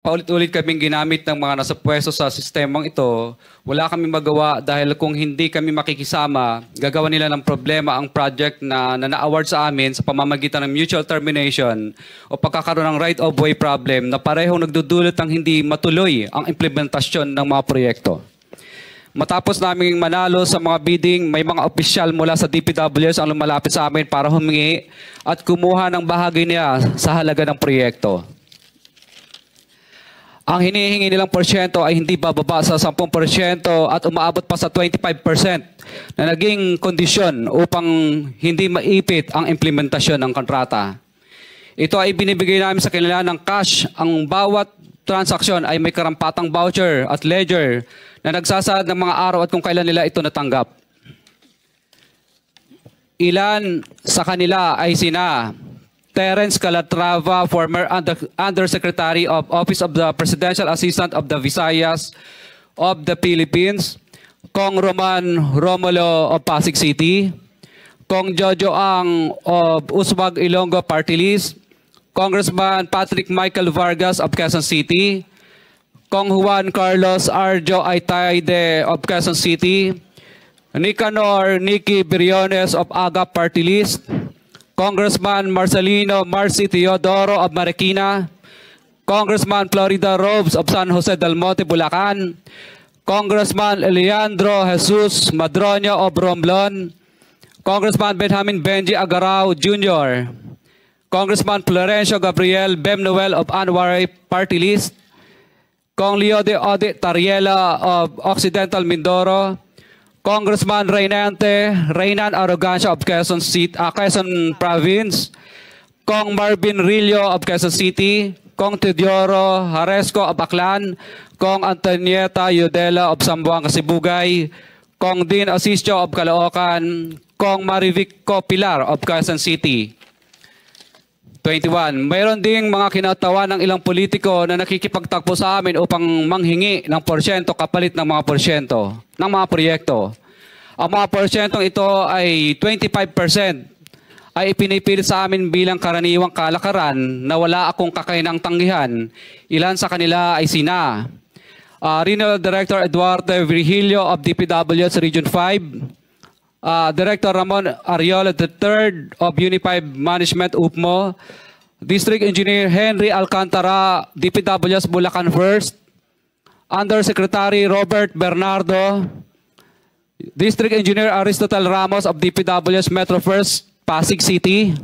Paulit-ulit kaming ginamit ng mga nasa pwesto sa sistemang ito, wala kami magawa dahil kung hindi kami makikisama, gagawa nila ng problema ang project na na-award sa amin sa pamamagitan ng mutual termination o pagkakaroon ng right-of-way problem na parehong nagdudulot ng hindi matuloy ang implementasyon ng mga proyekto. Matapos naming manalo sa mga bidding, may mga opisyal mula sa DPWs ang lumalapit sa amin para humingi at kumuha ng bahagi niya sa halaga ng proyekto. Ang hinihingi nilang porsyento ay hindi bababa sa 10% at umaabot pa sa 25% na naging kondisyon upang hindi maipit ang implementasyon ng kontrata. Ito ay binibigay namin sa kanila ng cash. Ang bawat transaksyon ay may karampatang voucher at ledger na nagsasaad ng mga araw at kung kailan nila ito natanggap. Ilan sa kanila ay sina Terence Calatrava, former Undersecretary of Office of the Presidential Assistant of the Visayas of the Philippines, Kong Roman Romulo of Pasig City, Kong Jojo Ang of Uswag Ilonggo Party List, Congressman Patrick Michael Vargas of Quezon City, Kong Juan Carlos Arjo Aitayde of Quezon City, Nicanor Nicky Briones of Aga Party List, Congressman Marcelino Marcy Teodoro of Marikina, Congressman Florida Robes of San Jose del Monte, Bulacan, Congressman Leandro Jesus Madroño of Romblon, Congressman Benjamin Benji Agarao Jr., Congressman Florencio Gabriel Bemnoel of Anwaray Party List, Kong Leo de Ode Tariela of Occidental Mindoro, Congressman Reynan Arrogancia of Quezon Province, Kong Marvin Rillo of Quezon City, Kong Teodoro Haresco of Aklan, Kong Antonieta Yudela of Zamboanga, Sibugay, Kong Dean Asisio of Caloocan, Kong Marivico Pilar of Quezon City. 21. Mayroon ding mga kinatawa ng ilang politiko na nakikipagtakbo sa amin upang manghingi ng porsyento kapalit ng mga porsyento ng mga proyekto. Ang mga porsyentong ito ay 25% ay ipinipilit sa amin bilang karaniwang kalakaran na wala akong kakainang tanggihan. Ilan sa kanila ay sina Regional Director Eduardo Virgilio of DPW's Region 5, Director Ramon Ariola III of Unified Management UPMO, District Engineer Henry Alcantara, DPW's Bulacan First, Undersecretary Robert Bernardo, District Engineer Aristotle Ramos of DPW's Metro First, Pasig City,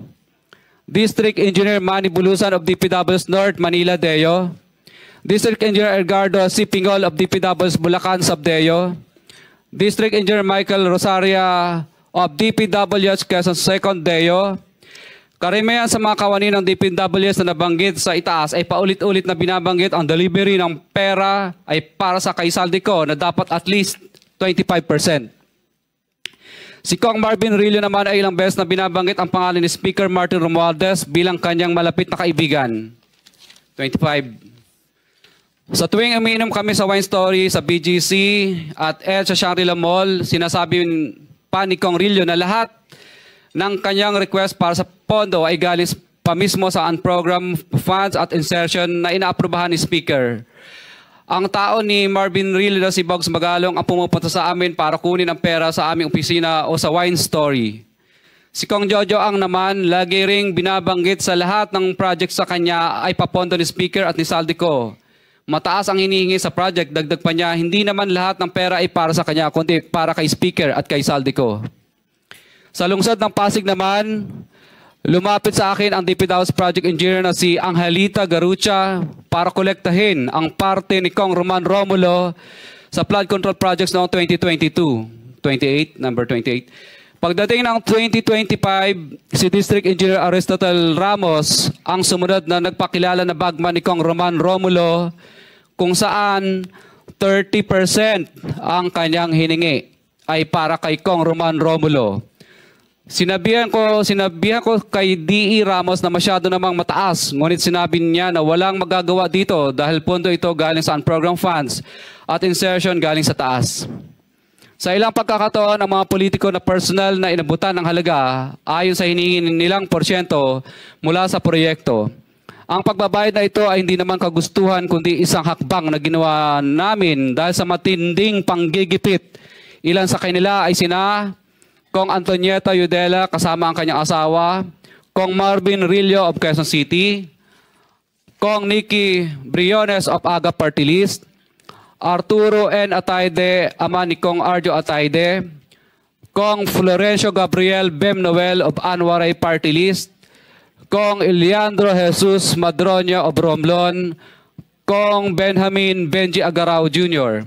District Engineer Manny Bulusan of DPW's North Manila Deo, District Engineer Edgardo C. Pingol of DPW's Bulacan Subdeo, District Engineer Michael Rosaria of DPW's Quezon Second Deo. Karamihan sa mga kawani ng DPWs na nabanggit sa itaas ay paulit-ulit na binabanggit ang delivery ng pera ay para sa kay Saldico na dapat at least 25%. Si Kong Marvin Rillo naman ay ilang beses na binabanggit ang pangalan ni Speaker Martin Romualdez bilang kanyang malapit na kaibigan. 25. Sa tuwing umiinom kami sa Wine Story, sa BGC at sa Shangri-La Mall, sinasabi pa ni Kong Rillo na lahat ng kanyang request para sa pondo ay galing pa mismo sa unprogrammed funds at insertion na inaaprubahan ni Speaker. Ang tao ni Marvin Rillo na si Bogs Magalong ang pumupunta sa amin para kunin ang pera sa aming opisina o sa Wine Story. Si Kong Jojo Ang naman, lagi ring binabanggit sa lahat ng project sa kanya ay papondo ni Speaker at ni Saldico. Mataas ang hinihingi sa project, dagdag pa niya, hindi naman lahat ng pera ay para sa kanya, kundi para kay Speaker at kay Saldico. Sa lungsod ng Pasig naman, lumapit sa akin ang DPW's project engineer na si Angelita Garucha para kolektahin ang parte ni Kong Roman Romulo sa flood control projects noong 2022. Number 28. Pagdating ng 2025, si District Engineer Aristotle Ramos ang sumunod na nagpakilala na bagman ni Kong Roman Romulo kung saan 30% ang kanyang hiningi ay para kay Kong Roman Romulo. Sinabihan ko kay D.E. Ramos na masyado namang mataas, ngunit sinabi niya na walang magagawa dito dahil pondo ito galing sa unprogrammed funds at insertion galing sa taas. Sa ilang pagkakataon, ang mga politiko na personal na inabutan ng halaga ayon sa hinihingi nilang porsyento mula sa proyekto. Ang pagbabayad na ito ay hindi naman kagustuhan kundi isang hakbang na ginawa namin dahil sa matinding panggigipit. Ilan sa kanila ay sina Kong Antonieta Yudela kasama ang kanyang asawa, Kong Marvin Rillo of Quezon City, Kong Nikki Briones of Aga Party List, Arturo N. Atayde, ama ni Kong Arjo Atayde, Kong Florencio Gabriel Bem Noel of Anwaray Party List, Kong Eliandro Jesus Madroño of Romblon, Kong Benjamin Benji Agarao Jr.